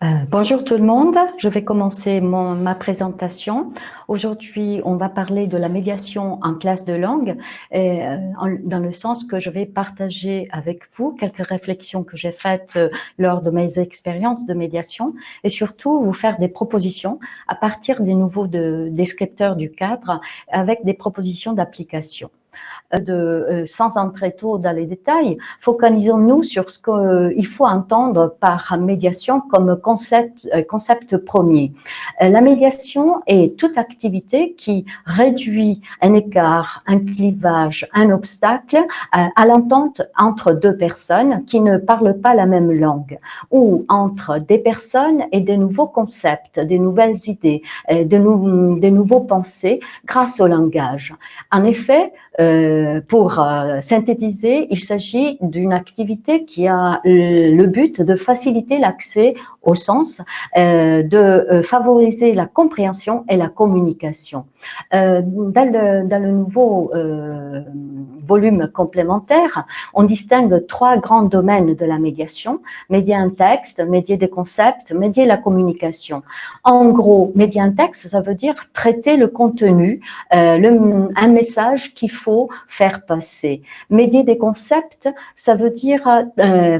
Bonjour tout le monde, je vais commencer ma présentation. Aujourd'hui, on va parler de la médiation en classe de langue, dans le sens que je vais partager avec vous quelques réflexions que j'ai faites lors de mes expériences de médiation et surtout vous faire des propositions à partir des nouveaux descripteurs du cadre avec des propositions d'application. Sans entrer trop dans les détails, focalisons-nous sur ce qu'il faut entendre par médiation comme concept premier. La médiation est toute activité qui réduit un écart, un clivage, un obstacle à l'entente entre deux personnes qui ne parlent pas la même langue ou entre des personnes et des nouveaux concepts, des nouvelles idées, des nouveaux pensées grâce au langage. En effet, pour synthétiser, il s'agit d'une activité qui a le but de faciliter l'accès au sens, de favoriser la compréhension et la communication. Dans le nouveau volume complémentaire, on distingue trois grands domaines de la médiation: médier un texte, médier des concepts, médier la communication. En gros, médier un texte, ça veut dire traiter le contenu, un message qu'il faut faire passer. Médier des concepts, ça veut dire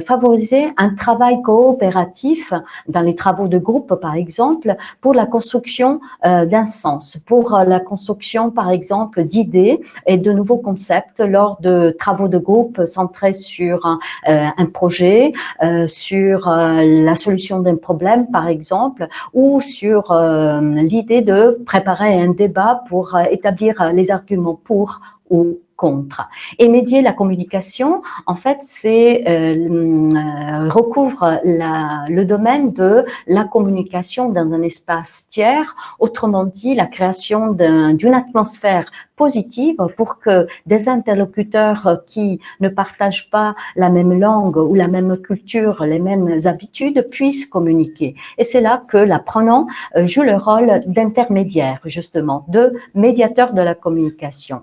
favoriser un travail coopératif dans les travaux de groupe, par exemple, pour la construction d'un sens, pour la construction, par exemple, d'idées et de nouveaux concepts lors de travaux de groupe centrés sur un projet, sur la solution d'un problème, par exemple, ou sur l'idée de préparer un débat pour établir les arguments pour ou contre. Et médier la communication, en fait, c'est recouvre le domaine de la communication dans un espace tiers, autrement dit la création d'une atmosphère positive pour que des interlocuteurs qui ne partagent pas la même langue ou la même culture, les mêmes habitudes, puissent communiquer. Et c'est là que l'apprenant joue le rôle d'intermédiaire, justement, de médiateur de la communication.